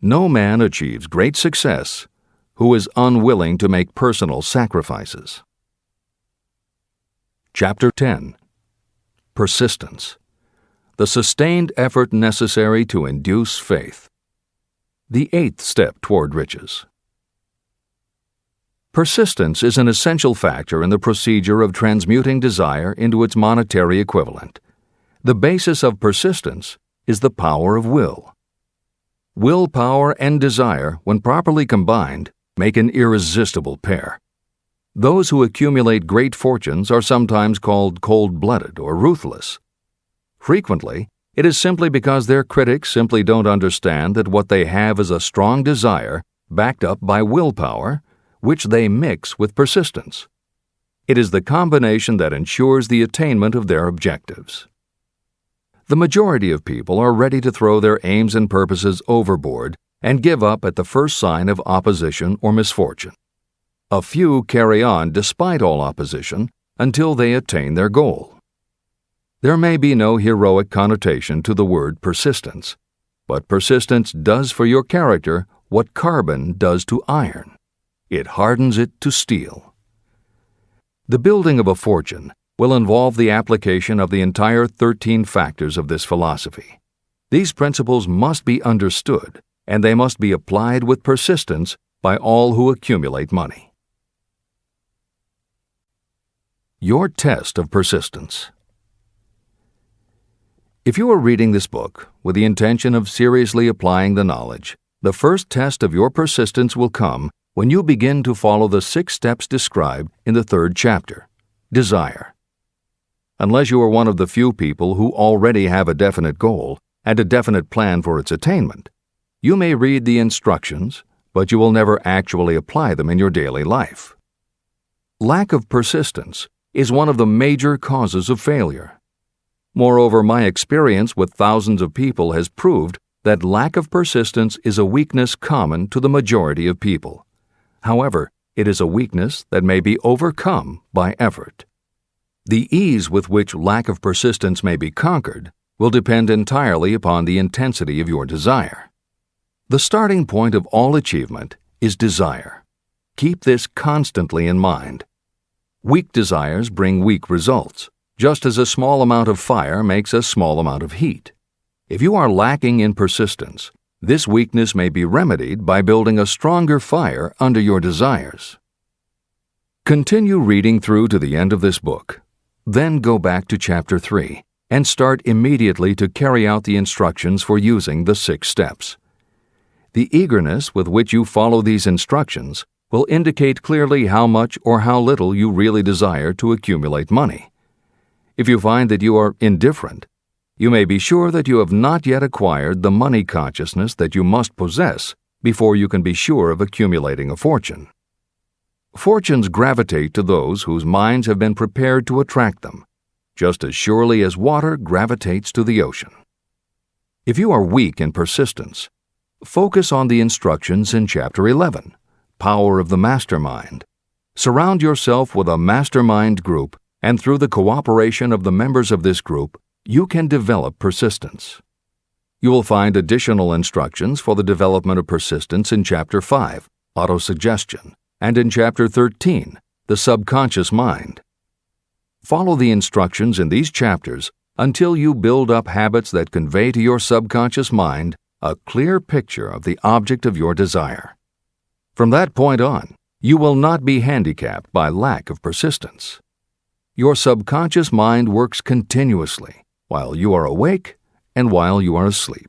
No man achieves great success who is unwilling to make personal sacrifices. Chapter 10. Persistence. The sustained effort necessary to induce faith. The 8th step toward riches. Persistence is an essential factor in the procedure of transmuting desire into its monetary equivalent. The basis of persistence is the power of will. Willpower and desire, when properly combined, make an irresistible pair. Those who accumulate great fortunes are sometimes called cold-blooded or ruthless. Frequently, it is simply because their critics simply don't understand that what they have is a strong desire backed up by willpower, which they mix with persistence. It is the combination that ensures the attainment of their objectives. The majority of people are ready to throw their aims and purposes overboard and give up at the first sign of opposition or misfortune. A few carry on despite all opposition until they attain their goal. There may be no heroic connotation to the word persistence, but persistence does for your character what carbon does to iron. It hardens it to steel. The building of a fortune will involve the application of the entire 13 factors of this philosophy. These principles must be understood, and they must be applied with persistence by all who accumulate money. Your test of persistence. If you are reading this book with the intention of seriously applying the knowledge, the first test of your persistence will come when you begin to follow the 6 steps described in the 3rd chapter, desire. Unless you are one of the few people who already have a definite goal and a definite plan for its attainment, you may read the instructions, but you will never actually apply them in your daily life. Lack of persistence is one of the major causes of failure. Moreover, my experience with thousands of people has proved that lack of persistence is a weakness common to the majority of people. However, it is a weakness that may be overcome by effort. The ease with which lack of persistence may be conquered will depend entirely upon the intensity of your desire. The starting point of all achievement is desire. Keep this constantly in mind. Weak desires bring weak results, just as a small amount of fire makes a small amount of heat. If you are lacking in persistence, this weakness may be remedied by building a stronger fire under your desires. Continue reading through to the end of this book. Then go back to Chapter 3 and start immediately to carry out the instructions for using the 6 steps. The eagerness with which you follow these instructions will indicate clearly how much or how little you really desire to accumulate money. If you find that you are indifferent, you may be sure that you have not yet acquired the money consciousness that you must possess before you can be sure of accumulating a fortune. Fortunes gravitate to those whose minds have been prepared to attract them, just as surely as water gravitates to the ocean. If you are weak in persistence, focus on the instructions in Chapter 11, Power of the Mastermind. Surround yourself with a mastermind group, and through the cooperation of the members of this group, you can develop persistence. You will find additional instructions for the development of persistence in Chapter 5, Autosuggestion, and in Chapter 13, The Subconscious Mind. Follow the instructions in these chapters until you build up habits that convey to your subconscious mind a clear picture of the object of your desire. From that point on, you will not be handicapped by lack of persistence. Your subconscious mind works continuously while you are awake and while you are asleep.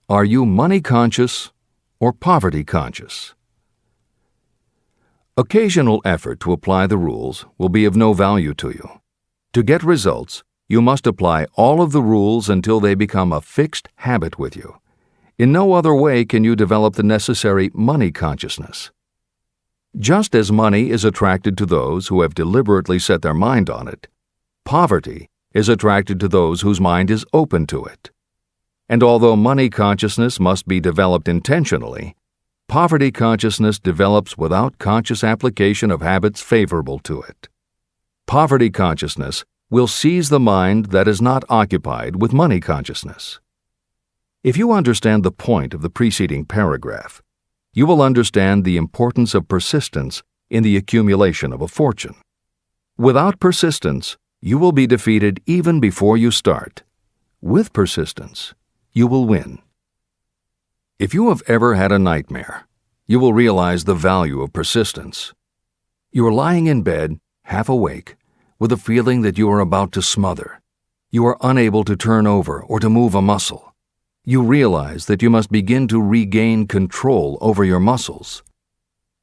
Are you money conscious or poverty conscious? Occasional effort to apply the rules will be of no value to you. To get results, you must apply all of the rules until they become a fixed habit with you. In no other way can you develop the necessary money consciousness. Just as money is attracted to those who have deliberately set their mind on it, poverty is attracted to those whose mind is open to it. And although money consciousness must be developed intentionally, poverty consciousness develops without conscious application of habits favorable to it. Poverty consciousness will seize the mind that is not occupied with money consciousness. If you understand the point of the preceding paragraph, you will understand the importance of persistence in the accumulation of a fortune. Without persistence, you will be defeated even before you start. With persistence, you will win. If you have ever had a nightmare, you will realize the value of persistence. You are lying in bed, half awake, with a feeling that you are about to smother. You are unable to turn over or to move a muscle. You realize that you must begin to regain control over your muscles.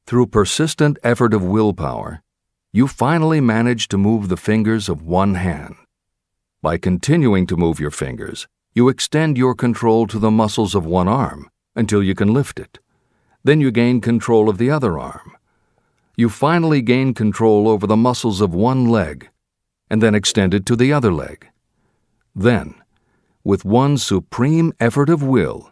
Through persistent effort of willpower, you finally manage to move the fingers of one hand. By continuing to move your fingers, you extend your control to the muscles of one arm until you can lift it. Then you gain control of the other arm. You finally gain control over the muscles of one leg, and then extend it to the other leg. Then, with one supreme effort of will,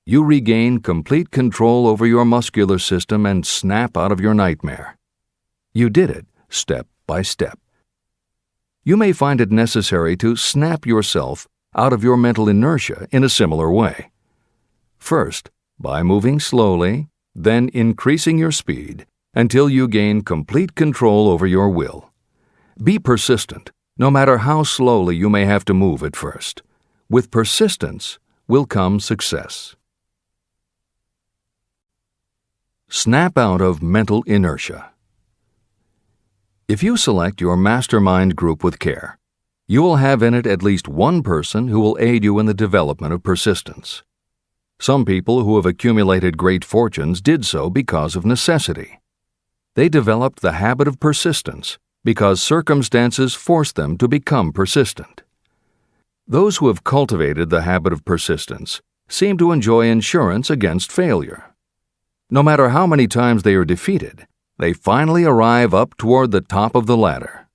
you regain complete control over your muscular system and snap out of your nightmare. You did it step by step. You may find it necessary to snap yourself out of your mental inertia in a similar way. First, by moving slowly, then increasing your speed until you gain complete control over your will. Be persistent, no matter how slowly you may have to move at first. With persistence will come success. Snap out of mental inertia. If you select your mastermind group with care, you will have in it at least one person who will aid you in the development of persistence. Some people who have accumulated great fortunes did so because of necessity. They developed the habit of persistence because circumstances forced them to become persistent. Those who have cultivated the habit of persistence seem to enjoy insurance against failure. No matter how many times they are defeated, they finally arrive up toward the top of the ladder.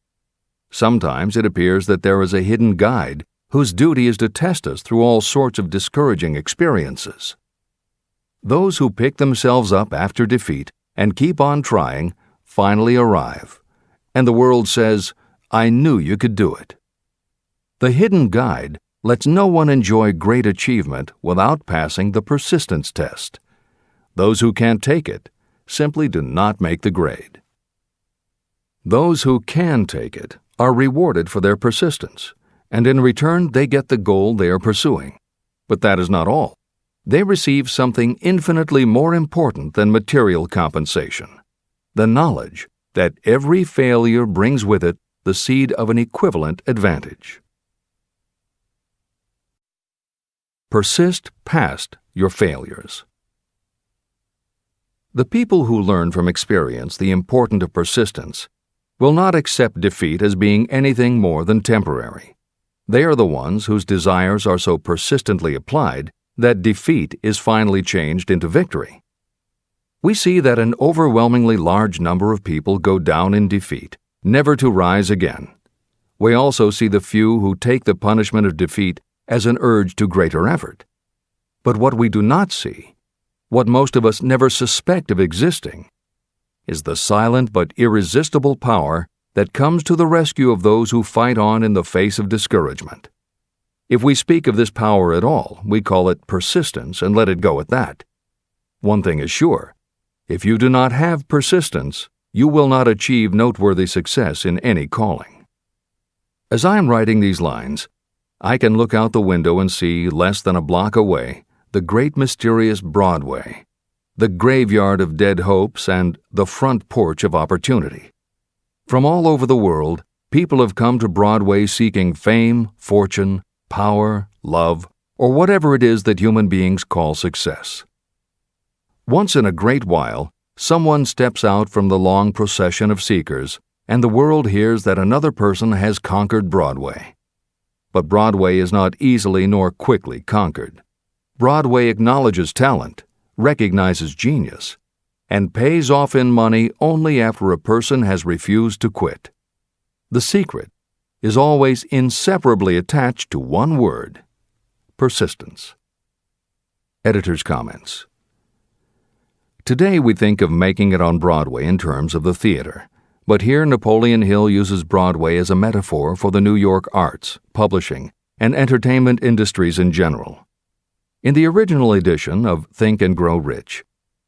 Sometimes it appears that there is a hidden guide whose duty is to test us through all sorts of discouraging experiences. Those who pick themselves up after defeat and keep on trying finally arrive, and the world says, "I knew you could do it." The hidden guide lets no one enjoy great achievement without passing the persistence test. Those who can't take it simply do not make the grade. Those who can take it are rewarded for their persistence, and in return they get the goal they are pursuing. But that is not all. They receive something infinitely more important than material compensation: the knowledge that every failure brings with it the seed of an equivalent advantage. Persist past your failures. The people who learn from experience the importance of persistence will not accept defeat as being anything more than temporary. They are the ones whose desires are so persistently applied that defeat is finally changed into victory. We see that an overwhelmingly large number of people go down in defeat, never to rise again. We also see the few who take the punishment of defeat as an urge to greater effort. But what we do not see, what most of us never suspect of existing, is the silent but irresistible power that comes to the rescue of those who fight on in the face of discouragement. If we speak of this power at all, we call it persistence and let it go at that. One thing is sure: if you do not have persistence, you will not achieve noteworthy success in any calling. As I am writing these lines, I can look out the window and see, less than a block away, the great mysterious Broadway, the graveyard of dead hopes and the front porch of opportunity. From all over the world, people have come to Broadway seeking fame, fortune, power, love, or whatever it is that human beings call success. Once in a great while, someone steps out from the long procession of seekers, and the world hears that another person has conquered Broadway. But Broadway is not easily nor quickly conquered. Broadway acknowledges talent, recognizes genius, and pays off in money only after a person has refused to quit. The secret is always inseparably attached to one word: persistence. Editor's comments. Today we think of making it on Broadway in terms of the theater, but here Napoleon Hill uses Broadway as a metaphor for the New York arts, publishing, and entertainment industries in general. In the original edition of Think and Grow Rich,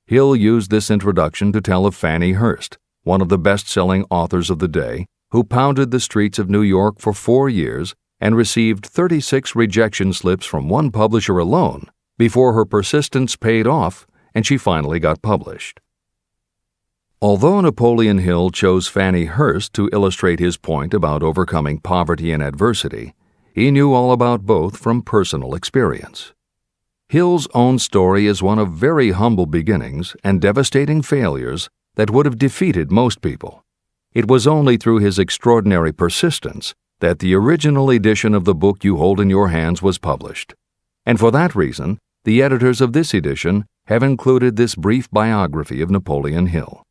Hill used this introduction to tell of Fannie Hurst, one of the best-selling authors of the day, who pounded the streets of New York for 4 years and received 36 rejection slips from one publisher alone before her persistence paid off and she finally got published. Although Napoleon Hill chose Fannie Hurst to illustrate his point about overcoming poverty and adversity, he knew all about both from personal experience. Hill's own story is one of very humble beginnings and devastating failures that would have defeated most people. It was only through his extraordinary persistence that the original edition of the book you hold in your hands was published. And for that reason, the editors of this edition have included this brief biography of Napoleon Hill.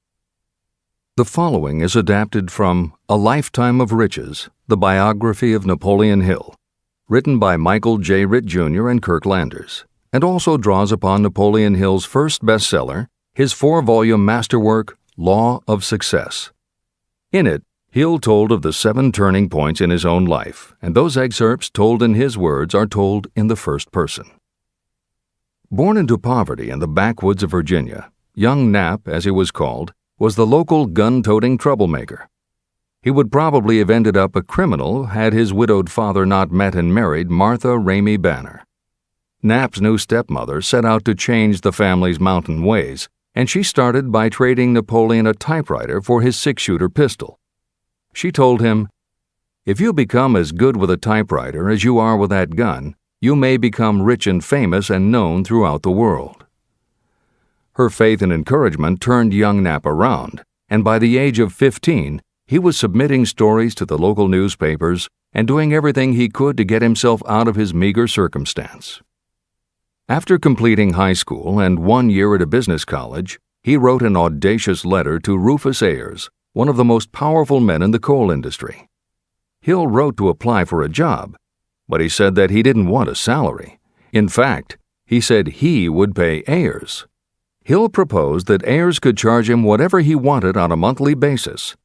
The following is adapted from A Lifetime of Riches, the biography of Napoleon Hill, written by Michael J. Ritt Jr. and Kirk Landers, and also draws upon Napoleon Hill's first bestseller, his 4-volume masterwork, Law of Success. In it, Hill told of the 7 turning points in his own life, and those excerpts told in his words are told in the first person. Born into poverty in the backwoods of Virginia, young Nap, as he was called, was the local gun-toting troublemaker. He would probably have ended up a criminal had his widowed father not met and married Martha Ramey Banner. Nap's new stepmother set out to change the family's mountain ways, and she started by trading Napoleon a typewriter for his 6-shooter pistol. She told him, "If you become as good with a typewriter as you are with that gun, you may become rich and famous and known throughout the world." Her faith and encouragement turned young Nap around, and by the age of 15, he was submitting stories to the local newspapers and doing everything he could to get himself out of his meager circumstance. After completing high school and 1 year at a business college, he wrote an audacious letter to Rufus Ayers, one of the most powerful men in the coal industry. Hill wrote to apply for a job, but he said that he didn't want a salary. In fact, he said he would pay Ayers. Hill proposed that Ayers could charge him whatever he wanted on a monthly basis,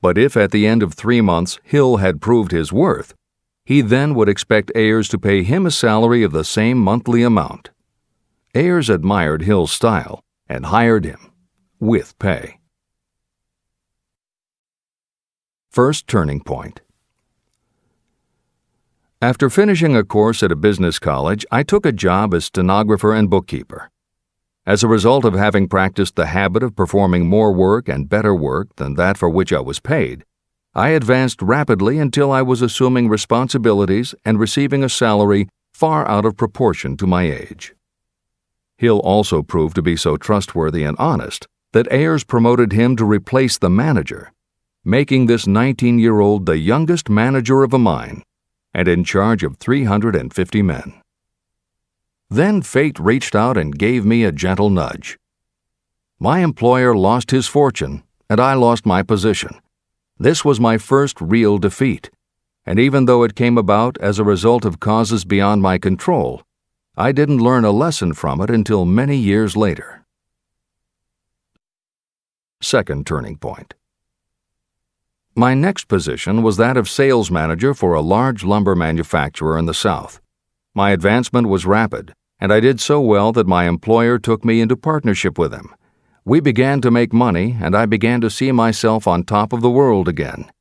but if at the end of 3 months Hill had proved his worth, he then would expect Ayers to pay him a salary of the same monthly amount. Ayers admired Hill's style and hired him, with pay. First turning point. After finishing a course at a business college, I took a job as stenographer and bookkeeper. As a result of having practiced the habit of performing more work and better work than that for which I was paid, I advanced rapidly until I was assuming responsibilities and receiving a salary far out of proportion to my age. Hill also proved to be so trustworthy and honest that Ayers promoted him to replace the manager, making this 19-year-old the youngest manager of a mine and in charge of 350 men. Then fate reached out and gave me a gentle nudge. My employer lost his fortune, and I lost my position. This was my first real defeat, and even though it came about as a result of causes beyond my control, I didn't learn a lesson from it until many years later. Second turning point. My next position was that of sales manager for a large lumber manufacturer in the South. My advancement was rapid, and I did so well that my employer took me into partnership with him. We began to make money, and I began to see myself on top of the world again.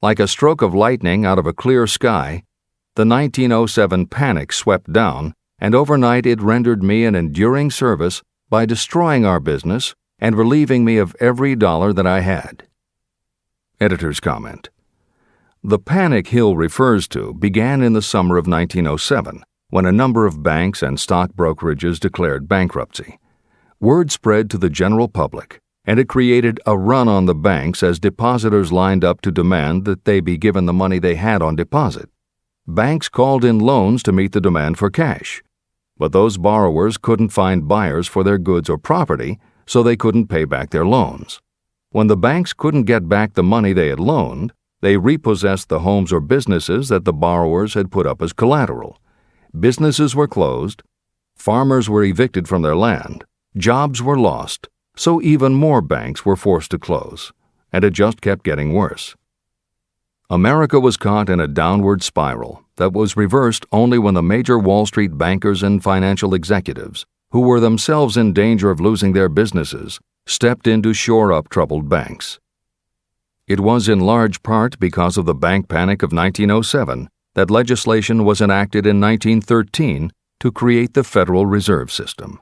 Like a stroke of lightning out of a clear sky, the 1907 panic swept down, and overnight it rendered me an enduring service by destroying our business and relieving me of every dollar that I had. Editor's comment. The panic Hill refers to began in the summer of 1907, when a number of banks and stock brokerages declared bankruptcy. Word spread to the general public, and it created a run on the banks as depositors lined up to demand that they be given the money they had on deposit. Banks called in loans to meet the demand for cash, but those borrowers couldn't find buyers for their goods or property, so they couldn't pay back their loans. When the banks couldn't get back the money they had loaned, they repossessed the homes or businesses that the borrowers had put up as collateral. Businesses were closed, farmers were evicted from their land, jobs were lost, so even more banks were forced to close, and it just kept getting worse. America was caught in a downward spiral that was reversed only when the major Wall Street bankers and financial executives, who were themselves in danger of losing their businesses, stepped in to shore up troubled banks. It was in large part because of the bank panic of 1907 that legislation was enacted in 1913 to create the Federal Reserve System.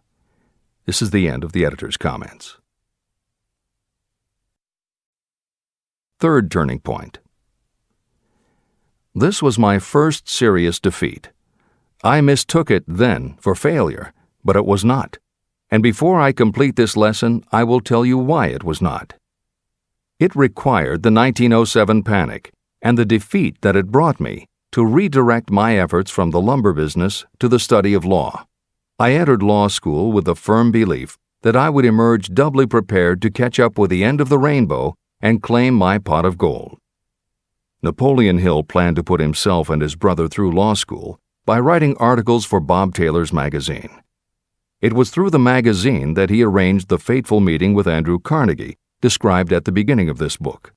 This is the end of the editor's comments. Third turning point. This was my first serious defeat. I mistook it then for failure, but it was not. And before I complete this lesson, I will tell you why it was not. It required the 1907 panic and the defeat that it brought me to redirect my efforts from the lumber business to the study of law. I entered law school with the firm belief that I would emerge doubly prepared to catch up with the end of the rainbow and claim my pot of gold. Napoleon Hill planned to put himself and his brother through law school by writing articles for Bob Taylor's magazine. It was through the magazine that he arranged the fateful meeting with Andrew Carnegie, described at the beginning of this book.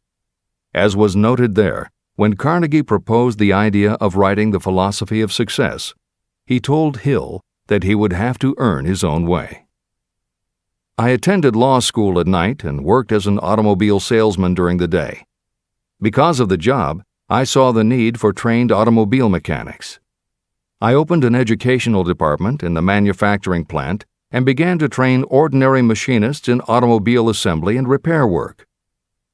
As was noted there, when Carnegie proposed the idea of writing The Philosophy of Success, he told Hill that he would have to earn his own way. I attended law school at night and worked as an automobile salesman during the day. Because of the job, I saw the need for trained automobile mechanics. I opened an educational department in the manufacturing plant and began to train ordinary machinists in automobile assembly and repair work.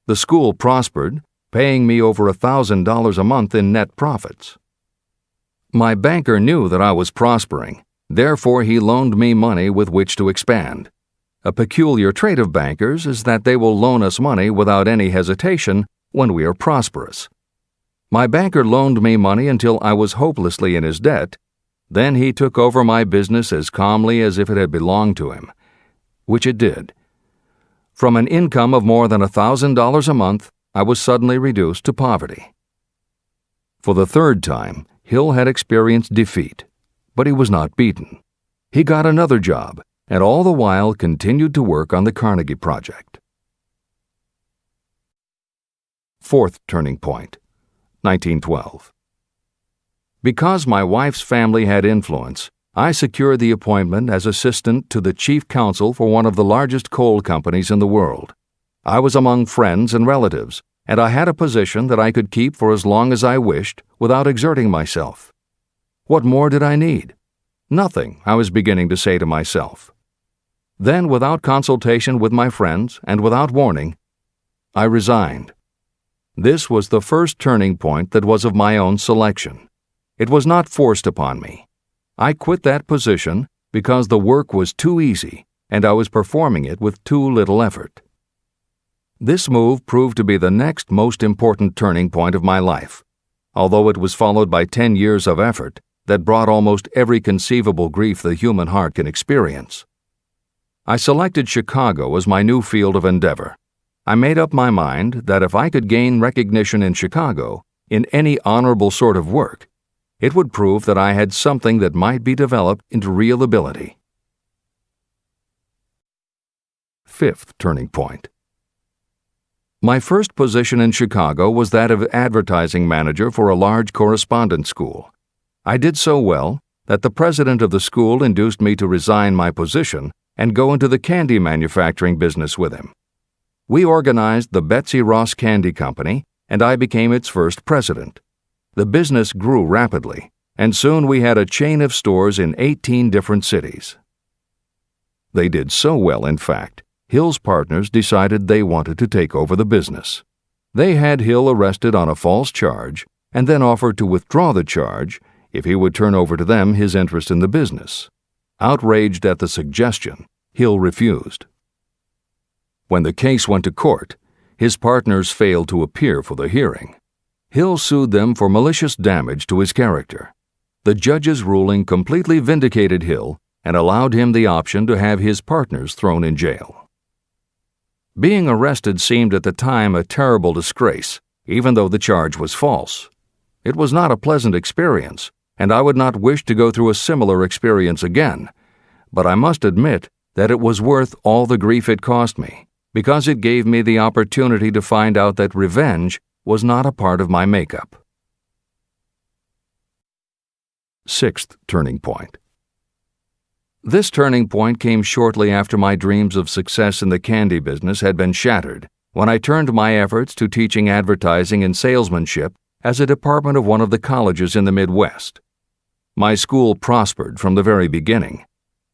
The school prospered, paying me over $1,000 a month in net profits. My banker knew that I was prospering, therefore he loaned me money with which to expand. A peculiar trait of bankers is that they will loan us money without any hesitation when we are prosperous. My banker loaned me money until I was hopelessly in his debt. Then he took over my business as calmly as if it had belonged to him, which it did. From an income of more than $1,000 a month, I was suddenly reduced to poverty. For the third time, Hill had experienced defeat, but he was not beaten. He got another job, and all the while continued to work on the Carnegie Project. Fourth turning point, 1912. Because my wife's family had influence, I secured the appointment as assistant to the chief counsel for one of the largest coal companies in the world. I was among friends and relatives, and I had a position that I could keep for as long as I wished without exerting myself. What more did I need? Nothing, I was beginning to say to myself. Then, without consultation with my friends and without warning, I resigned. This was the first turning point that was of my own selection. It was not forced upon me. I quit that position because the work was too easy and I was performing it with too little effort. This move proved to be the next most important turning point of my life, although it was followed by 10 years of effort that brought almost every conceivable grief the human heart can experience. I selected Chicago as my new field of endeavor. I made up my mind that if I could gain recognition in Chicago, in any honorable sort of work, it would prove that I had something that might be developed into real ability. Fifth turning point. My first position in Chicago was that of advertising manager for a large correspondence school. I did so well that the president of the school induced me to resign my position and go into the candy manufacturing business with him. We organized the Betsy Ross Candy Company, and I became its first president. The business grew rapidly, and soon we had a chain of stores in 18 different cities. They did so well, in fact, Hill's partners decided they wanted to take over the business. They had Hill arrested on a false charge and then offered to withdraw the charge if he would turn over to them his interest in the business. Outraged at the suggestion, Hill refused. When the case went to court, his partners failed to appear for the hearing. Hill sued them for malicious damage to his character. The judge's ruling completely vindicated Hill and allowed him the option to have his partners thrown in jail. Being arrested seemed at the time a terrible disgrace, even though the charge was false. It was not a pleasant experience, and I would not wish to go through a similar experience again, but I must admit that it was worth all the grief it cost me, because it gave me the opportunity to find out that revenge was not a part of my makeup. Sixth turning point. This turning point came shortly after my dreams of success in the candy business had been shattered, when I turned my efforts to teaching advertising and salesmanship as a department of one of the colleges in the Midwest. My school prospered from the very beginning.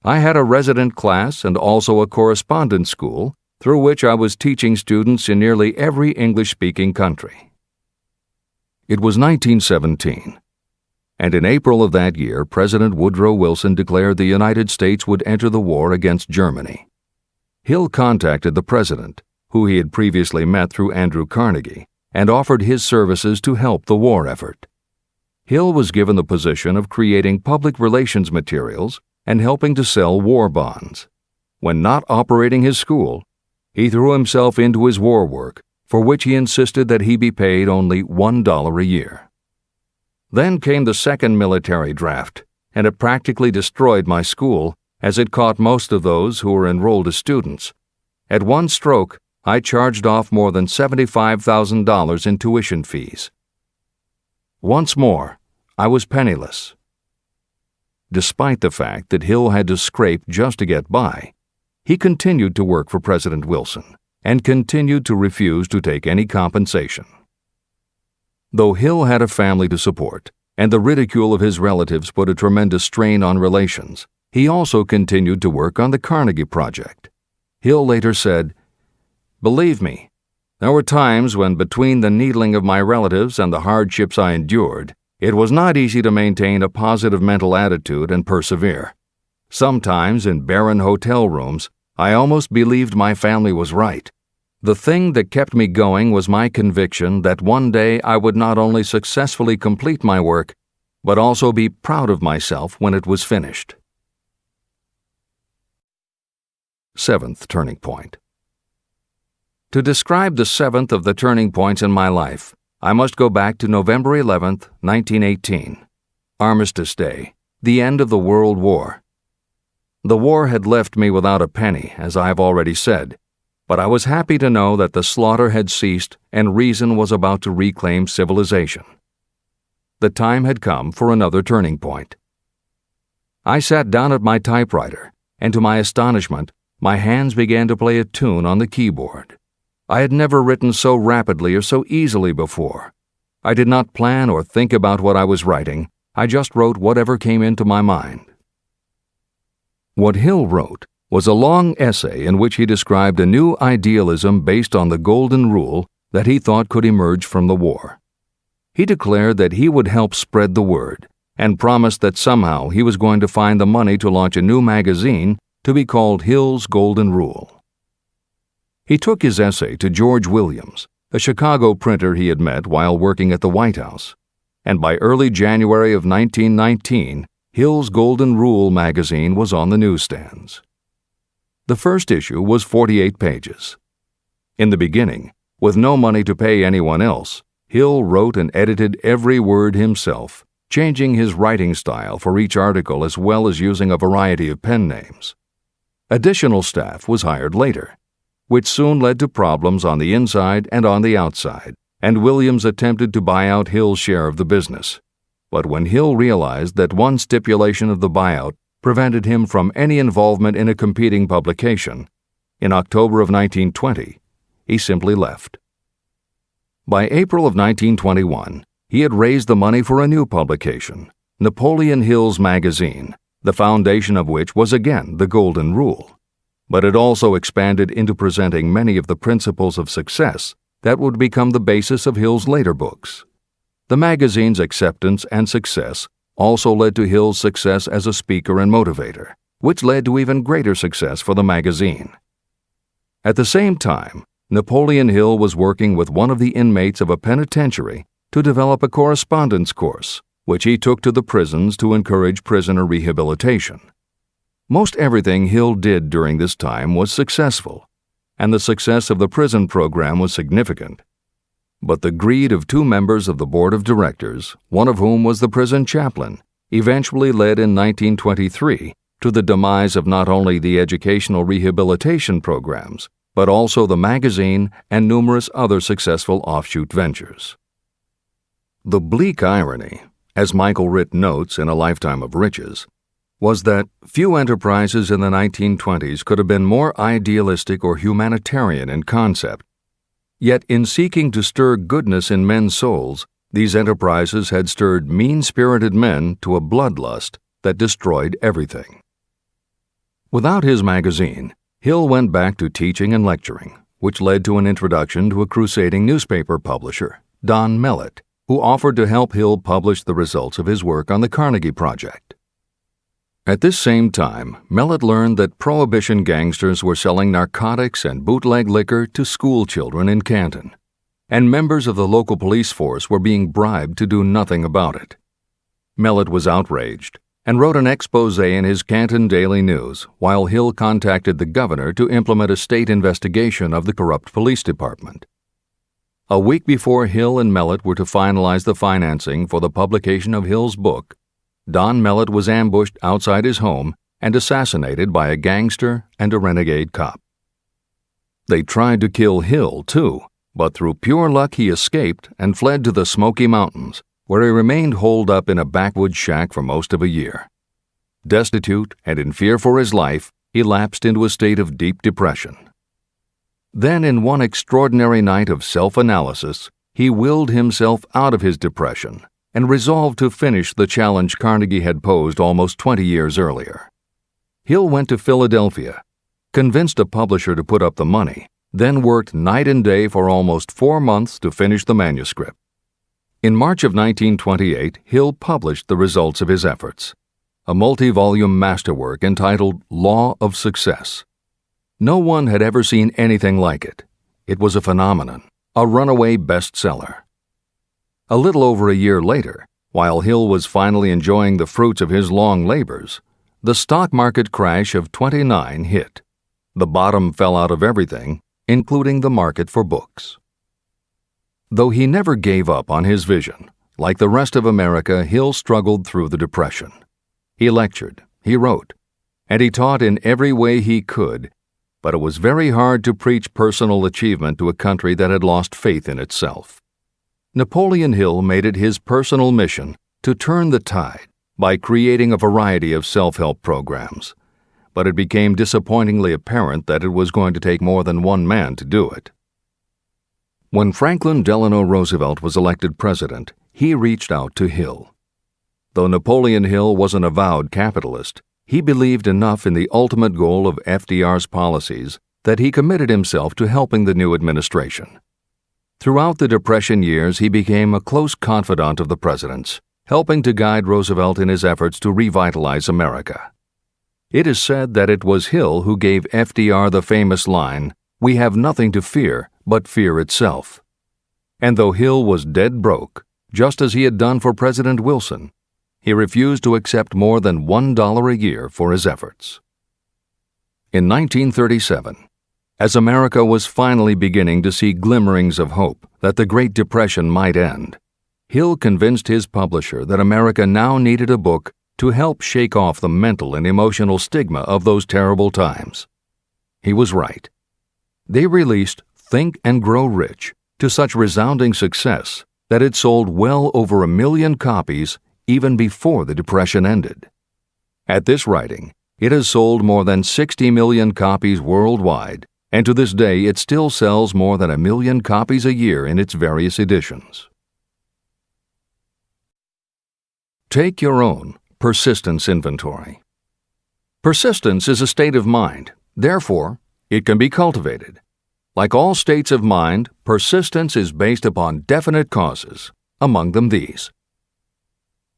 I had a resident class and also a correspondence school through which I was teaching students in nearly every English-speaking country. It was 1917, and in April of that year, President Woodrow Wilson declared the United States would enter the war against Germany. Hill contacted the president, who he had previously met through Andrew Carnegie, and offered his services to help the war effort. Hill was given the position of creating public relations materials and helping to sell war bonds. When not operating his school, he threw himself into his war work, for which he insisted that he be paid only $1 a year. Then came the second military draft, and it practically destroyed my school, as it caught most of those who were enrolled as students. At one stroke, I charged off more than $75,000 in tuition fees. Once more, I was penniless. Despite the fact that Hill had to scrape just to get by, he continued to work for President Wilson and continued to refuse to take any compensation. Though Hill had a family to support, and the ridicule of his relatives put a tremendous strain on relations, he also continued to work on the Carnegie Project. Hill later said, "Believe me, there were times when between the needling of my relatives and the hardships I endured, it was not easy to maintain a positive mental attitude and persevere. Sometimes in barren hotel rooms, I almost believed my family was right. The thing that kept me going was my conviction that one day I would not only successfully complete my work, but also be proud of myself when it was finished." Seventh turning point. To describe the seventh of the turning points in my life, I must go back to November 11th, 1918, Armistice Day, the end of the World War. The war had left me without a penny, as I have already said, but I was happy to know that the slaughter had ceased and reason was about to reclaim civilization. The time had come for another turning point. I sat down at my typewriter, and to my astonishment, my hands began to play a tune on the keyboard. I had never written so rapidly or so easily before. I did not plan or think about what I was writing. I just wrote whatever came into my mind. What Hill wrote was a long essay in which he described a new idealism based on the golden rule that he thought could emerge from the war. He declared that he would help spread the word and promised that somehow he was going to find the money to launch a new magazine to be called Hill's Golden Rule. He took his essay to George Williams, a Chicago printer he had met while working at the White House, and by early January of 1919, Hill's Golden Rule magazine was on the newsstands. The first issue was 48 pages. In the beginning, with no money to pay anyone else, Hill wrote and edited every word himself, changing his writing style for each article as well as using a variety of pen names. Additional staff was hired later, which soon led to problems on the inside and on the outside, and Williams attempted to buy out Hill's share of the business. But when Hill realized that one stipulation of the buyout prevented him from any involvement in a competing publication, in October of 1920, he simply left. By April of 1921, he had raised the money for a new publication, Napoleon Hill's magazine, the foundation of which was again the Golden Rule. But it also expanded into presenting many of the principles of success that would become the basis of Hill's later books. The magazine's acceptance and success also led to Hill's success as a speaker and motivator, which led to even greater success for the magazine. At the same time, Napoleon Hill was working with one of the inmates of a penitentiary to develop a correspondence course, which he took to the prisons to encourage prisoner rehabilitation. Most everything Hill did during this time was successful, and the success of the prison program was significant. But the greed of two members of the board of directors, one of whom was the prison chaplain, eventually led in 1923 to the demise of not only the educational rehabilitation programs, but also the magazine and numerous other successful offshoot ventures. The bleak irony, as Michael Ritt notes in A Lifetime of Riches, was that few enterprises in the 1920s could have been more idealistic or humanitarian in concept. Yet in seeking to stir goodness in men's souls, these enterprises had stirred mean-spirited men to a bloodlust that destroyed everything. Without his magazine, Hill went back to teaching and lecturing, which led to an introduction to a crusading newspaper publisher, Don Mellett, who offered to help Hill publish the results of his work on the Carnegie Project. At this same time, Mellett learned that Prohibition gangsters were selling narcotics and bootleg liquor to school children in Canton, and members of the local police force were being bribed to do nothing about it. Mellett was outraged and wrote an expose in his Canton Daily News while Hill contacted the governor to implement a state investigation of the corrupt police department. A week before Hill and Mellett were to finalize the financing for the publication of Hill's book, Don Mellett was ambushed outside his home and assassinated by a gangster and a renegade cop. They tried to kill Hill, too, but through pure luck he escaped and fled to the Smoky Mountains, where he remained holed up in a backwoods shack for most of a year. Destitute and in fear for his life, he lapsed into a state of deep depression. Then, in one extraordinary night of self-analysis, he willed himself out of his depression and resolved to finish the challenge Carnegie had posed almost 20 years earlier. Hill went to Philadelphia, convinced a publisher to put up the money, then worked night and day for almost 4 months to finish the manuscript. In March of 1928, Hill published the results of his efforts, a multi-volume masterwork entitled Law of Success. No one had ever seen anything like it. It was a phenomenon, a runaway bestseller. A little over a year later, while Hill was finally enjoying the fruits of his long labors, the stock market crash of '29 hit. The bottom fell out of everything, including the market for books. Though he never gave up on his vision, like the rest of America, Hill struggled through the Depression. He lectured, he wrote, and he taught in every way he could, but it was very hard to preach personal achievement to a country that had lost faith in itself. Napoleon Hill made it his personal mission to turn the tide by creating a variety of self-help programs, but it became disappointingly apparent that it was going to take more than one man to do it. When Franklin Delano Roosevelt was elected president, he reached out to Hill. Though Napoleon Hill was an avowed capitalist, he believed enough in the ultimate goal of FDR's policies that he committed himself to helping the new administration. Throughout the Depression years, he became a close confidant of the president's, helping to guide Roosevelt in his efforts to revitalize America. It is said that it was Hill who gave FDR the famous line, "We have nothing to fear but fear itself." And though Hill was dead broke, just as he had done for President Wilson, he refused to accept more than $1 a year for his efforts. In 1937, as America was finally beginning to see glimmerings of hope that the Great Depression might end, Hill convinced his publisher that America now needed a book to help shake off the mental and emotional stigma of those terrible times. He was right. They released Think and Grow Rich to such resounding success that it sold well over 1 million copies even before the Depression ended. At this writing, it has sold more than 60 million copies worldwide, and to this day it still sells more than 1 million copies a year in its various editions. Take your own persistence inventory. Persistence is a state of mind. Therefore, it can be cultivated. Like all states of mind, persistence is based upon definite causes, among them these.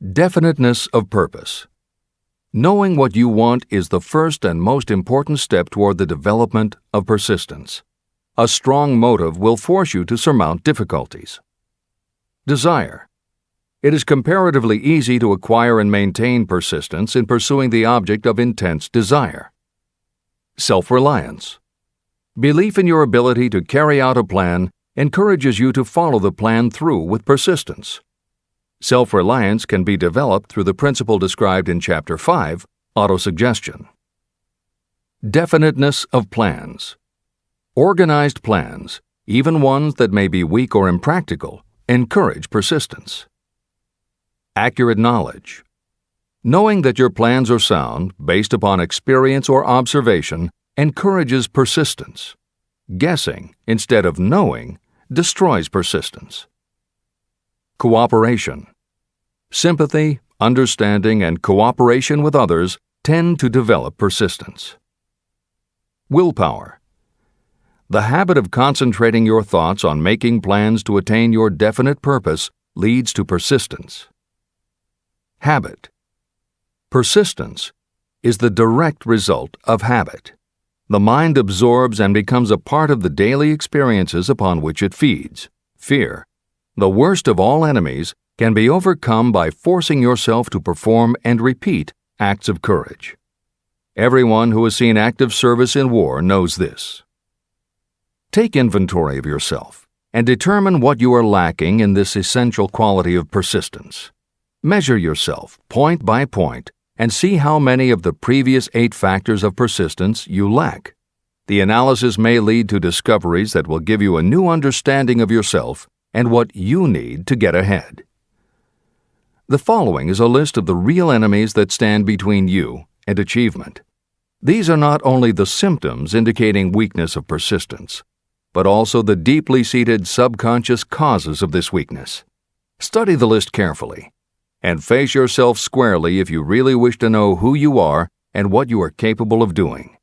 Definiteness of purpose. Knowing what you want is the first and most important step toward the development of persistence. A strong motive will force you to surmount difficulties. Desire. It is comparatively easy to acquire and maintain persistence in pursuing the object of intense desire. Self-reliance. Belief in your ability to carry out a plan encourages you to follow the plan through with persistence. Self-reliance can be developed through the principle described in Chapter 5, Autosuggestion. Definiteness of plans. Organized plans, even ones that may be weak or impractical, encourage persistence. Accurate knowledge. Knowing that your plans are sound, based upon experience or observation, encourages persistence. Guessing, instead of knowing, destroys persistence. Cooperation. Sympathy, understanding, and cooperation with others tend to develop persistence. Willpower. The habit of concentrating your thoughts on making plans to attain your definite purpose leads to persistence. Habit. Persistence is the direct result of habit. The mind absorbs and becomes a part of the daily experiences upon which it feeds. Fear, the worst of all enemies, can be overcome by forcing yourself to perform and repeat acts of courage. Everyone who has seen active service in war knows this. Take inventory of yourself and determine what you are lacking in this essential quality of persistence. Measure yourself point by point and see how many of the previous 8 factors of persistence you lack. The analysis may lead to discoveries that will give you a new understanding of yourself and what you need to get ahead. The following is a list of the real enemies that stand between you and achievement. These are not only the symptoms indicating weakness of persistence, but also the deeply seated subconscious causes of this weakness. Study the list carefully and face yourself squarely if you really wish to know who you are and what you are capable of doing.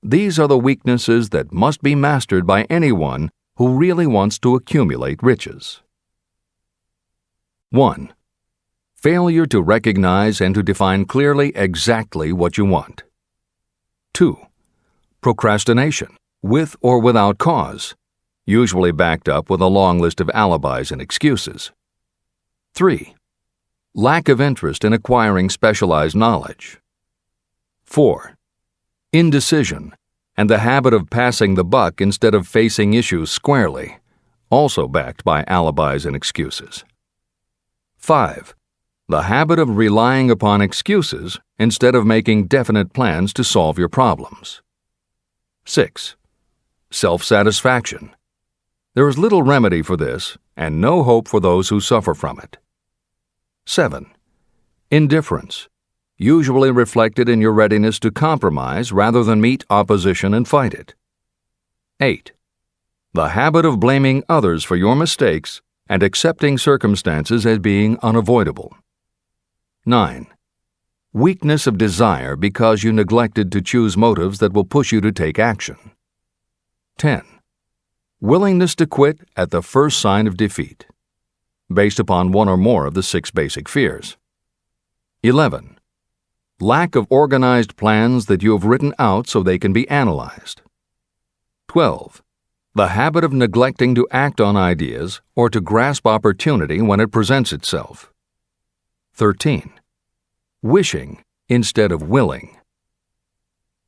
These are the weaknesses that must be mastered by anyone who really wants to accumulate riches. 1. Failure to recognize and to define clearly exactly what you want. 2. Procrastination, with or without cause, usually backed up with a long list of alibis and excuses. 3. Lack of interest in acquiring specialized knowledge. 4. Indecision, and the habit of passing the buck instead of facing issues squarely, also backed by alibis and excuses. 5. The habit of relying upon excuses instead of making definite plans to solve your problems. 6. Self-satisfaction. There is little remedy for this and no hope for those who suffer from it. 7. Indifference, usually reflected in your readiness to compromise rather than meet opposition and fight it. 8. The habit of blaming others for your mistakes and accepting circumstances as being unavoidable. 9. Weakness of desire because you neglected to choose motives that will push you to take action. 10. Willingness to quit at the first sign of defeat, based upon one or more of the 6 basic fears. 11. Lack of organized plans that you have written out so they can be analyzed. 12. The habit of neglecting to act on ideas or to grasp opportunity when it presents itself. 13. Wishing instead of willing.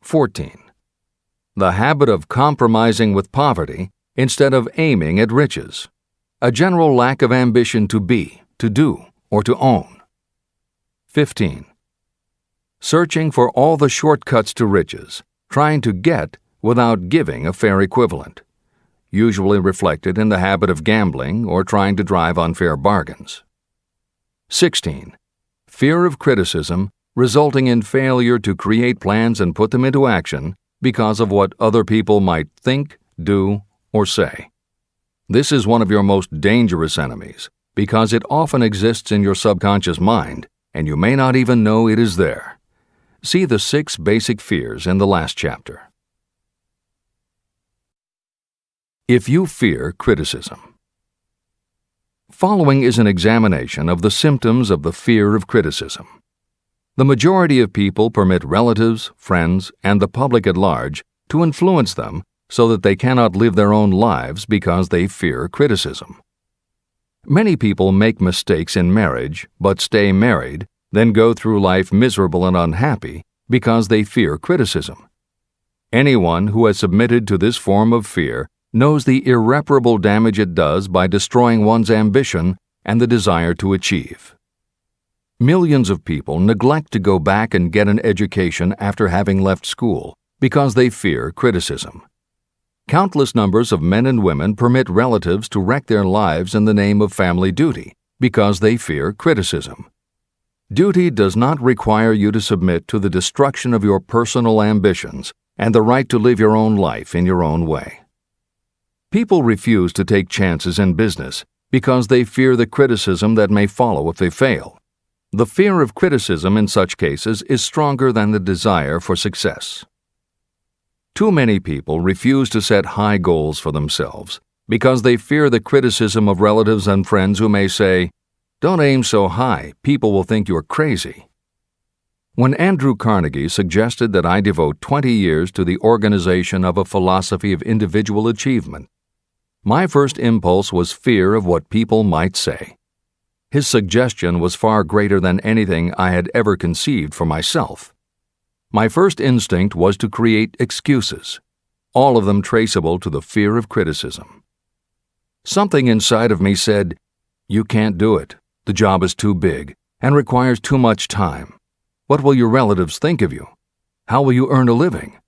14. The habit of compromising with poverty instead of aiming at riches. A general lack of ambition to be, to do, or to own. 15. Searching for all the shortcuts to riches, trying to get without giving a fair equivalent, usually reflected in the habit of gambling or trying to drive unfair bargains. 16. Fear of criticism, resulting in failure to create plans and put them into action because of what other people might think, do, or say. This is one of your most dangerous enemies because it often exists in your subconscious mind and you may not even know it is there. See the 6 basic fears in the last chapter. If you fear criticism. Following is an examination of the symptoms of the fear of criticism. The majority of people permit relatives, friends, and the public at large to influence them so that they cannot live their own lives because they fear criticism. Many people make mistakes in marriage but stay married, then go through life miserable and unhappy because they fear criticism. Anyone who has submitted to this form of fear knows the irreparable damage it does by destroying one's ambition and the desire to achieve. Millions of people neglect to go back and get an education after having left school because they fear criticism. Countless numbers of men and women permit relatives to wreck their lives in the name of family duty because they fear criticism. Duty does not require you to submit to the destruction of your personal ambitions and the right to live your own life in your own way. People refuse to take chances in business because they fear the criticism that may follow if they fail. The fear of criticism in such cases is stronger than the desire for success. Too many people refuse to set high goals for themselves because they fear the criticism of relatives and friends who may say, "Don't aim so high, people will think you're crazy." When Andrew Carnegie suggested that I devote 20 years to the organization of a philosophy of individual achievement, my first impulse was fear of what people might say. His suggestion was far greater than anything I had ever conceived for myself. My first instinct was to create excuses, all of them traceable to the fear of criticism. Something inside of me said, "You can't do it. The job is too big and requires too much time. What will your relatives think of you? How will you earn a living?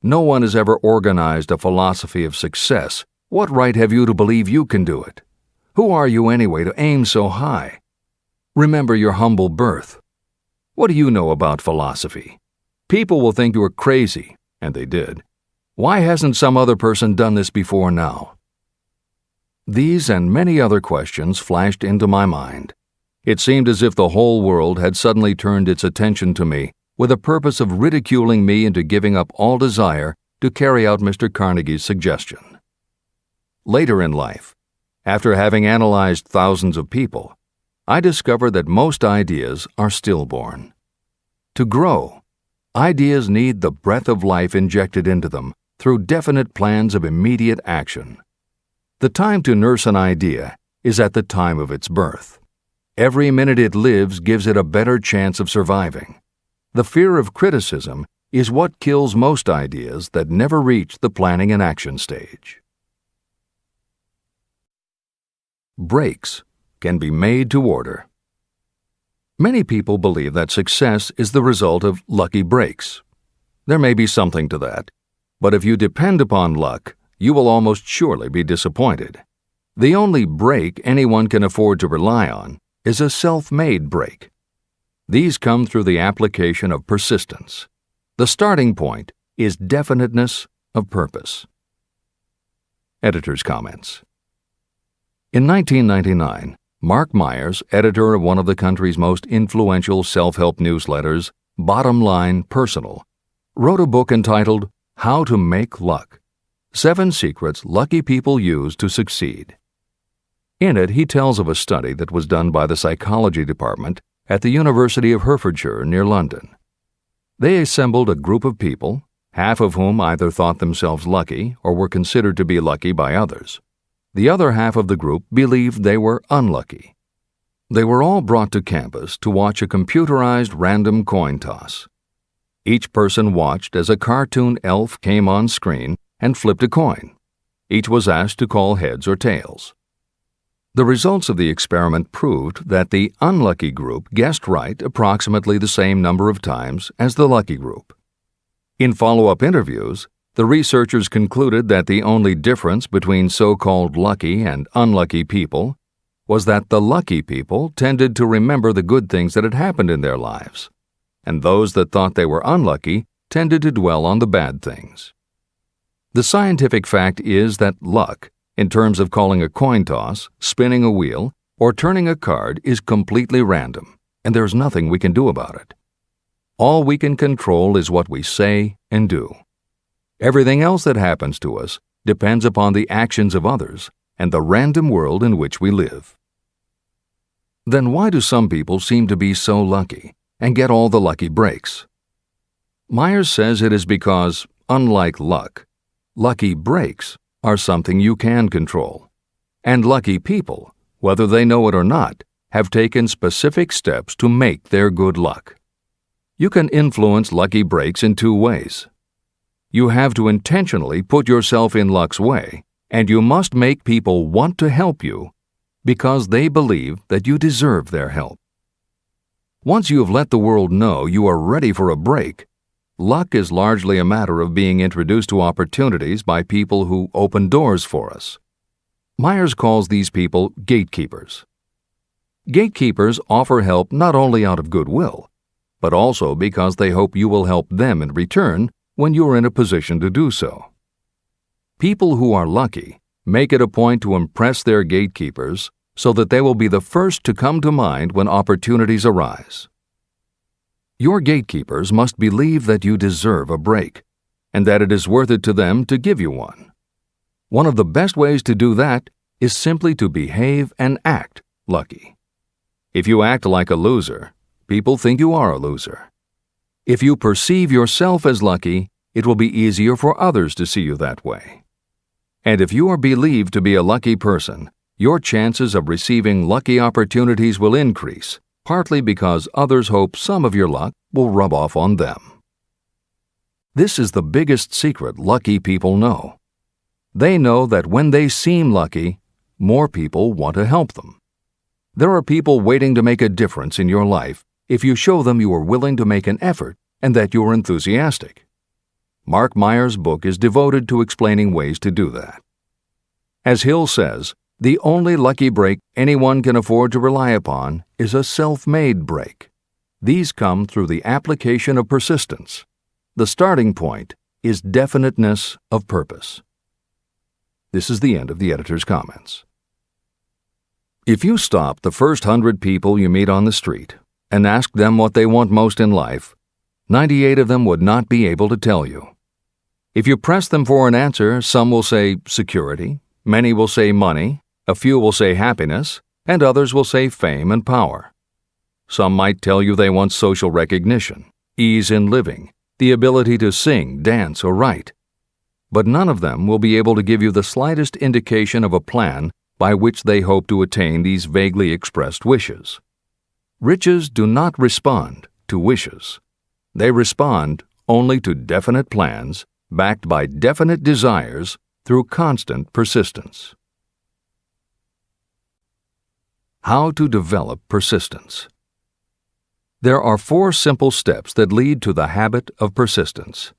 No one has ever organized a philosophy of success. What right have you to believe you can do it? Who are you anyway to aim so high? Remember your humble birth. What do you know about philosophy? People will think you are crazy," and they did. "Why hasn't some other person done this before now?" These and many other questions flashed into my mind. It seemed as if the whole world had suddenly turned its attention to me with the purpose of ridiculing me into giving up all desire to carry out Mr. Carnegie's suggestion. Later in life, after having analyzed thousands of people, I discovered that most ideas are stillborn. To grow, ideas need the breath of life injected into them through definite plans of immediate action. The time to nurse an idea is at the time of its birth. Every minute it lives gives it a better chance of surviving. The fear of criticism is what kills most ideas that never reach the planning and action stage. Breaks can be made to order. Many people believe that success is the result of lucky breaks. There may be something to that, but if you depend upon luck, you will almost surely be disappointed. The only break anyone can afford to rely on is a self-made break. These come through the application of persistence. The starting point is definiteness of purpose. Editor's comments. In 1999, Mark Myers, editor of one of the country's most influential self-help newsletters, Bottom Line Personal, wrote a book entitled How to Make Luck: 7 Secrets Lucky People Use to Succeed. In it, he tells of a study that was done by the psychology department at the University of Hertfordshire near London. They assembled a group of people, half of whom either thought themselves lucky or were considered to be lucky by others. The other half of the group believed they were unlucky. They were all brought to campus to watch a computerized random coin toss. Each person watched as a cartoon elf came on screen and flipped a coin. Each was asked to call heads or tails. The results of the experiment proved that the unlucky group guessed right approximately the same number of times as the lucky group. In follow-up interviews, the researchers concluded that the only difference between so-called lucky and unlucky people was that the lucky people tended to remember the good things that had happened in their lives, and those that thought they were unlucky tended to dwell on the bad things. The scientific fact is that luck, in terms of calling a coin toss, spinning a wheel, or turning a card, is completely random, and there's nothing we can do about it. All we can control is what we say and do. Everything else that happens to us depends upon the actions of others and the random world in which we live. Then why do some people seem to be so lucky and get all the lucky breaks? Myers says it is because, unlike luck, lucky breaks are something you can control, and lucky people, whether they know it or not, have taken specific steps to make their good luck. You can influence lucky breaks in 2 ways. You have to intentionally put yourself in luck's way, and you must make people want to help you because they believe that you deserve their help. Once you have let the world know you are ready for a break, luck is largely a matter of being introduced to opportunities by people who open doors for us. Myers calls these people gatekeepers. Gatekeepers offer help not only out of goodwill, but also because they hope you will help them in return when you are in a position to do so. People who are lucky make it a point to impress their gatekeepers so that they will be the first to come to mind when opportunities arise. Your gatekeepers must believe that you deserve a break, and that it is worth it to them to give you one. One of the best ways to do that is simply to behave and act lucky. If you act like a loser, people think you are a loser. If you perceive yourself as lucky, it will be easier for others to see you that way. And if you are believed to be a lucky person, your chances of receiving lucky opportunities will increase, partly because others hope some of your luck will rub off on them. This is the biggest secret lucky people know. They know that when they seem lucky, more people want to help them. There are people waiting to make a difference in your life if you show them you are willing to make an effort and that you are enthusiastic. Mark Meyer's book is devoted to explaining ways to do that. As Hill says, the only lucky break anyone can afford to rely upon is a self-made break. These come through the application of persistence. The starting point is definiteness of purpose. This is the end of the editor's comments. If you stop the first 100 people you meet on the street and ask them what they want most in life, 98 of them would not be able to tell you. If you press them for an answer, some will say security, many will say money, a few will say happiness, and others will say fame and power. Some might tell you they want social recognition, ease in living, the ability to sing, dance, or write. But none of them will be able to give you the slightest indication of a plan by which they hope to attain these vaguely expressed wishes. Riches do not respond to wishes. They respond only to definite plans backed by definite desires through constant persistence. How to develop persistence. There are 4 simple steps that lead to the habit of persistence.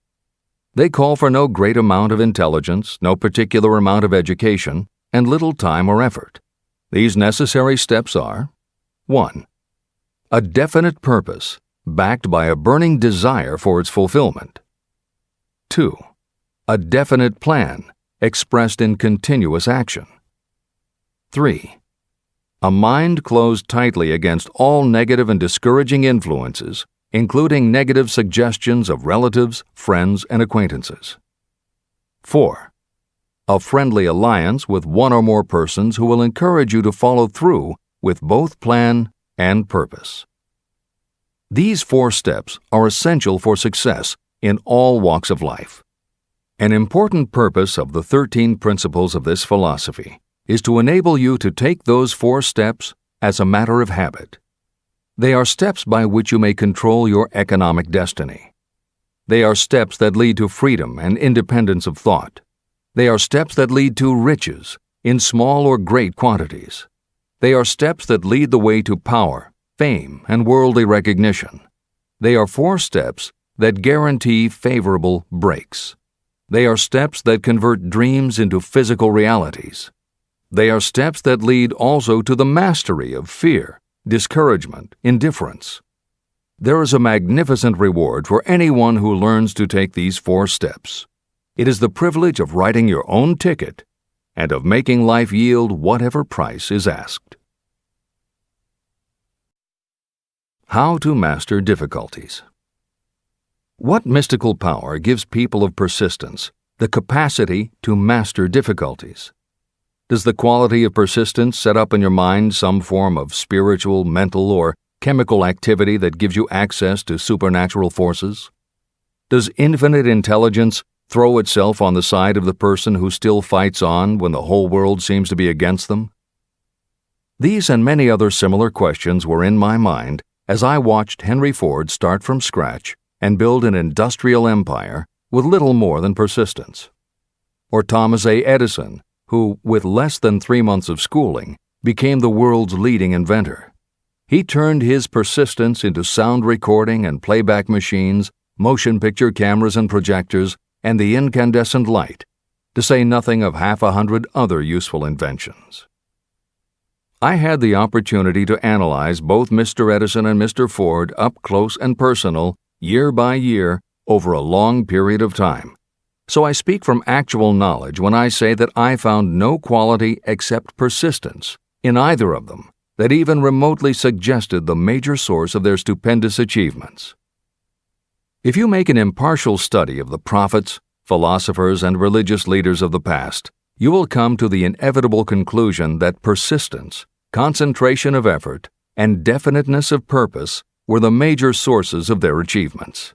They call for no great amount of intelligence, no particular amount of education, and little time or effort. These necessary steps are: 1. A definite purpose, backed by a burning desire for its fulfillment. 2. A definite plan, expressed in continuous action. 3. A mind closed tightly against all negative and discouraging influences, including negative suggestions of relatives, friends, and acquaintances. 4. A friendly alliance with one or more persons who will encourage you to follow through with both plan and purpose. These 4 steps are essential for success in all walks of life. An important purpose of the 13 principles of this philosophy is to enable you to take those 4 steps as a matter of habit. They are steps by which you may control your economic destiny. They are steps that lead to freedom and independence of thought. They are steps that lead to riches, in small or great quantities. They are steps that lead the way to power, fame, and worldly recognition. They are 4 steps that guarantee favorable breaks. They are steps that convert dreams into physical realities. They are steps that lead also to the mastery of fear, discouragement, indifference. There is a magnificent reward for anyone who learns to take these 4 steps. It is the privilege of writing your own ticket and of making life yield whatever price is asked. How to master difficulties. What mystical power gives people of persistence the capacity to master difficulties? Does the quality of persistence set up in your mind some form of spiritual, mental, or chemical activity that gives you access to supernatural forces? Does infinite intelligence throw itself on the side of the person who still fights on when the whole world seems to be against them? These and many other similar questions were in my mind as I watched Henry Ford start from scratch and build an industrial empire with little more than persistence. Or Thomas A. Edison, who, with less than 3 months of schooling, became the world's leading inventor. He turned his persistence into sound recording and playback machines, motion picture cameras and projectors, and the incandescent light, to say nothing of 100 other useful inventions. I had the opportunity to analyze both Mr. Edison and Mr. Ford up close and personal, year by year, over a long period of time. So I speak from actual knowledge when I say that I found no quality except persistence in either of them that even remotely suggested the major source of their stupendous achievements. If you make an impartial study of the prophets, philosophers, and religious leaders of the past, you will come to the inevitable conclusion that persistence, concentration of effort, and definiteness of purpose were the major sources of their achievements.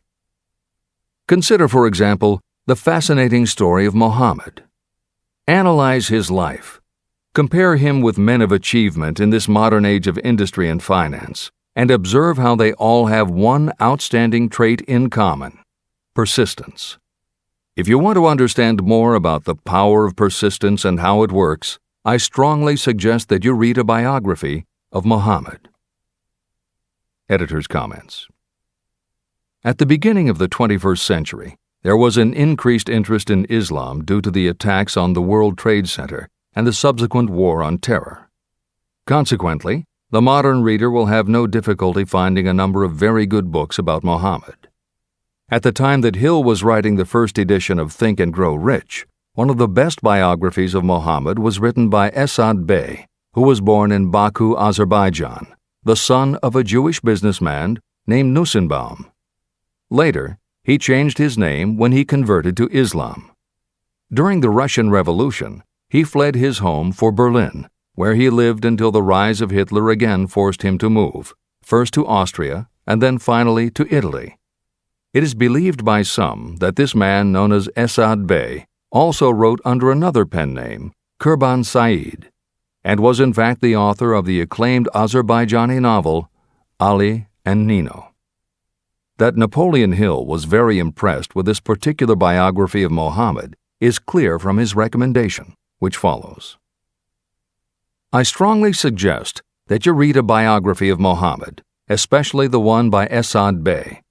Consider, for example, the fascinating story of Muhammad. Analyze his life. Compare him with men of achievement in this modern age of industry and finance, and observe how they all have one outstanding trait in common: persistence. If you want to understand more about the power of persistence and how it works, I strongly suggest that you read a biography of Muhammad. Editor's comments. At the beginning of the 21st century, there was an increased interest in Islam due to the attacks on the World Trade Center and the subsequent war on terror. Consequently, the modern reader will have no difficulty finding a number of very good books about Muhammad. At the time that Hill was writing the first edition of Think and Grow Rich, one of the best biographies of Muhammad was written by Esad Bey, who was born in Baku, Azerbaijan, the son of a Jewish businessman named Nusenbaum. Later, he changed his name when he converted to Islam. During the Russian Revolution, he fled his home for Berlin, where he lived until the rise of Hitler again forced him to move, first to Austria and then finally to Italy. It is believed by some that this man, known as Esad Bey, also wrote under another pen name, Kurban Said, and was in fact the author of the acclaimed Azerbaijani novel, Ali and Nino. That Napoleon Hill was very impressed with this particular biography of Muhammad is clear from his recommendation, which follows. I strongly suggest that you read a biography of Muhammad, especially the one by Esad Bey.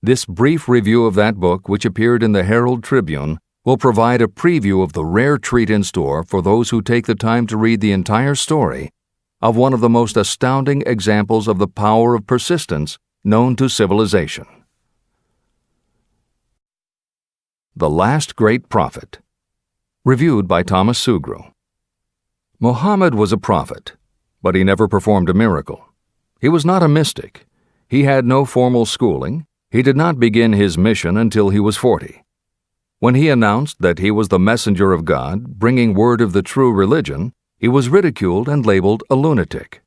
This brief review of that book, which appeared in the Herald Tribune, will provide a preview of the rare treat in store for those who take the time to read the entire story of one of the most astounding examples of the power of persistence known to civilization. The Last Great Prophet. Reviewed by Thomas Sugru. Muhammad was a prophet, but he never performed a miracle. He was not a mystic. He had no formal schooling. He did not begin his mission until he was 40. When he announced that he was the messenger of God, bringing word of the true religion, he was ridiculed and labeled a lunatic.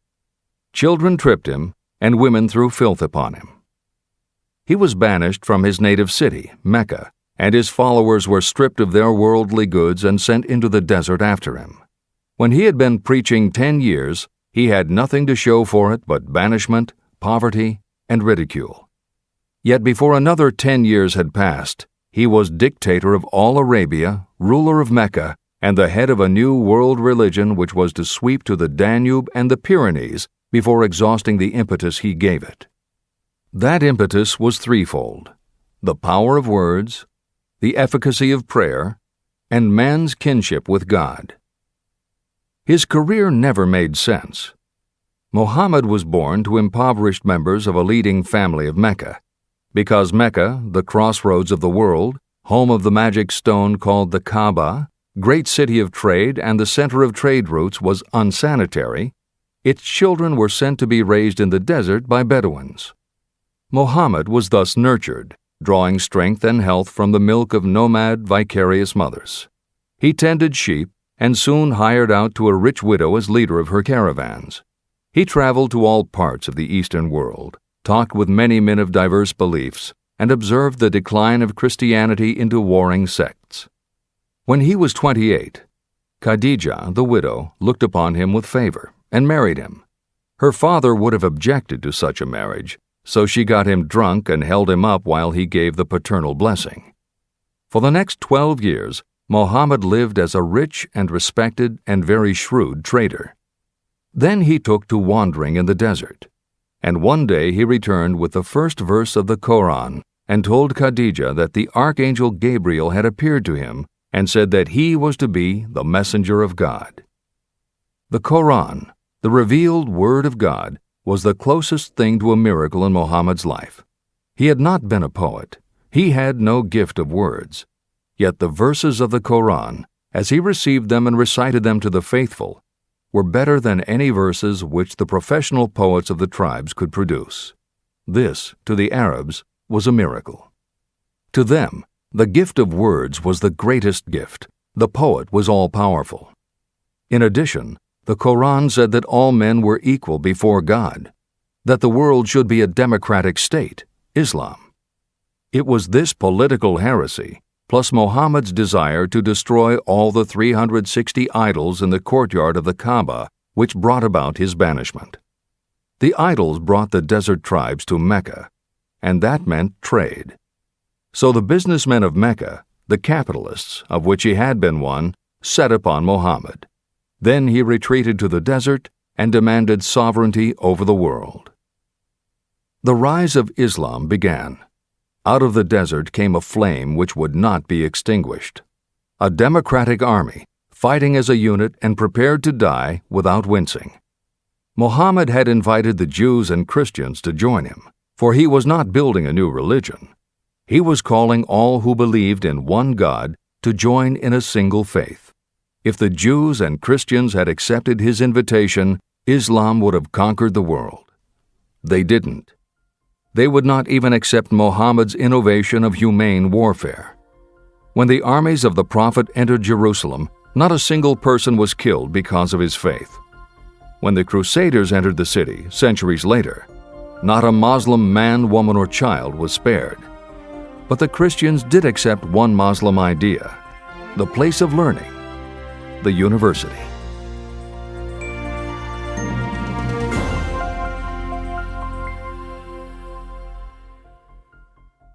Children tripped him, and women threw filth upon him. He was banished from his native city, Mecca, and his followers were stripped of their worldly goods and sent into the desert after him. When he had been preaching 10 years, he had nothing to show for it but banishment, poverty, and ridicule. Yet before another 10 years had passed, he was dictator of all Arabia, ruler of Mecca, and the head of a new world religion which was to sweep to the Danube and the Pyrenees before exhausting the impetus he gave it. That impetus was threefold: the power of words, the efficacy of prayer, and man's kinship with God. His career never made sense. Muhammad was born to impoverished members of a leading family of Mecca. Because Mecca, the crossroads of the world, home of the magic stone called the Kaaba, great city of trade and the center of trade routes, was unsanitary, its children were sent to be raised in the desert by Bedouins. Muhammad was thus nurtured, drawing strength and health from the milk of nomad, vicarious mothers. He tended sheep and soon hired out to a rich widow as leader of her caravans. He traveled to all parts of the Eastern world, talked with many men of diverse beliefs, and observed the decline of Christianity into warring sects. When he was 28, Khadijah, the widow, looked upon him with favor and married him. Her father would have objected to such a marriage, so she got him drunk and held him up while he gave the paternal blessing. For the next 12 years, Muhammad lived as a rich and respected and very shrewd trader. Then he took to wandering in the desert, and one day he returned with the first verse of the Koran and told Khadijah that the archangel Gabriel had appeared to him and said that he was to be the messenger of God. The Koran, The revealed Word of God was the closest thing to a miracle in Muhammad's life. He had not been a poet. He had no gift of words. Yet the verses of the Quran, as he received them and recited them to the faithful, were better than any verses which the professional poets of the tribes could produce. This, to the Arabs, was a miracle. To them, the gift of words was the greatest gift. The poet was all-powerful. In addition, the Quran said that all men were equal before God, that the world should be a democratic state, Islam. It was this political heresy, plus Muhammad's desire to destroy all the 360 idols in the courtyard of the Kaaba, which brought about his banishment. The idols brought the desert tribes to Mecca, and that meant trade. So the businessmen of Mecca, the capitalists, of which he had been one, set upon Muhammad. Then he retreated to the desert and demanded sovereignty over the world. The rise of Islam began. Out of the desert came a flame which would not be extinguished. A democratic army, fighting as a unit and prepared to die without wincing. Muhammad had invited the Jews and Christians to join him, for he was not building a new religion. He was calling all who believed in one God to join in a single faith. If the Jews and Christians had accepted his invitation, Islam would have conquered the world. They didn't. They would not even accept Muhammad's innovation of humane warfare. When the armies of the Prophet entered Jerusalem, not a single person was killed because of his faith. When the Crusaders entered the city, centuries later, not a Muslim man, woman, or child was spared. But the Christians did accept one Muslim idea, the place of learning, the university.